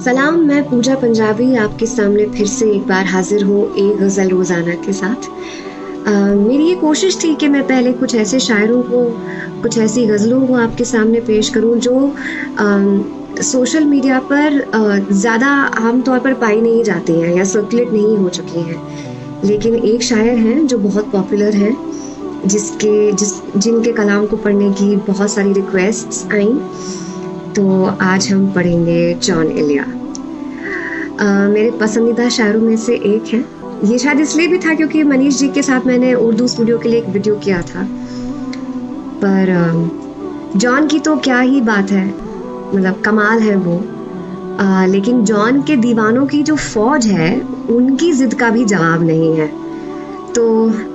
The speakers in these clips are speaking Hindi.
सलाम, मैं पूजा पंजाबी आपके सामने फिर से एक बार हाजिर हूँ एक गज़ल रोज़ाना के साथ। मेरी ये कोशिश थी कि मैं पहले कुछ ऐसे शायरों को, कुछ ऐसी गज़लों को आपके सामने पेश करूँ जो सोशल मीडिया पर ज़्यादा आम तौर पर पाई नहीं जाती हैं या सर्कुलेट नहीं हो चुकी हैं। लेकिन एक शायर हैं जो बहुत पॉपुलर हैं, जिनके कलाम को पढ़ने की बहुत सारी रिक्वेस्ट्स आईं। तो आज हम पढ़ेंगे जॉन एलिया। मेरे पसंदीदा शायरों में से एक हैं। ये शायद इसलिए भी था क्योंकि मनीष जी के साथ मैंने उर्दू स्टूडियो के लिए एक वीडियो किया था। पर जॉन की तो क्या ही बात है, मतलब कमाल है वो। लेकिन जॉन के दीवानों की जो फौज है उनकी जिद का भी जवाब नहीं है। तो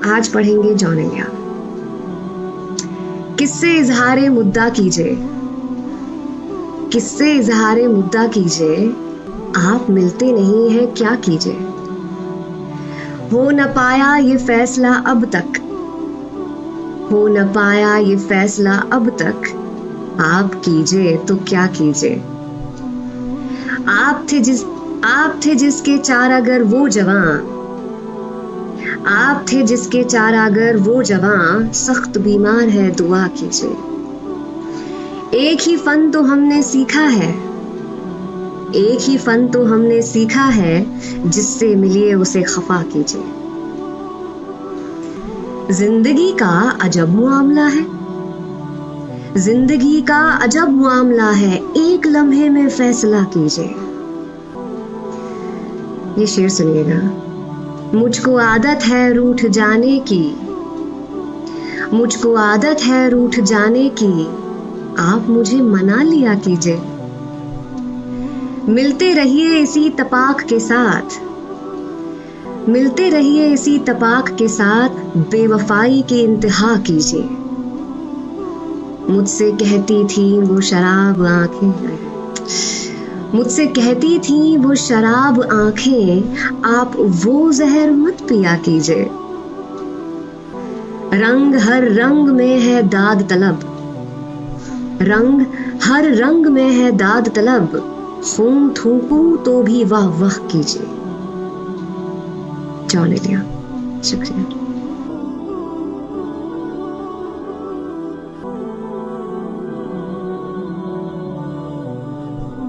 आज पढ़ेंगे जॉन एलिया। किससे इजहारे मुद्दा कीजिए, किससे इजहारे मुद्दा कीजिए, आप मिलते नहीं हैं क्या कीजिए। हो न पाया ये फैसला अब तक, हो न पाया ये फैसला अब तक, आप कीजिए तो क्या कीजिए। आप थे जिसके चार अगर वो जवां, आप थे जिसके चार अगर वो जवां, सख्त बीमार है दुआ कीजिए। एक ही फन तो हमने सीखा है, एक ही फन तो हमने सीखा है, जिससे मिलिए उसे खफा कीजिए। जिंदगी का अजब मामला है, जिंदगी का अजब मामला है, एक लम्हे में फैसला कीजिए। ये शेर सुनिएगा। मुझको आदत है रूठ जाने की, मुझको आदत है रूठ जाने की, आप मुझे मना लिया कीजिए। मिलते रहिए इसी तपाक के साथ, मिलते रहिए इसी तपाक के साथ, बेवफाई की इंतहा कीजिए। मुझसे कहती थी वो शराब आंखें, मुझसे कहती थी वो शराब आंखें, आप वो जहर मत पिया कीजिए। रंग हर रंग में है दाद तलब, रंग हर रंग में है दाद तलब, खून थूकूं तो भी वाह वाह कीजिए। जॉन एलिया। शुक्रिया।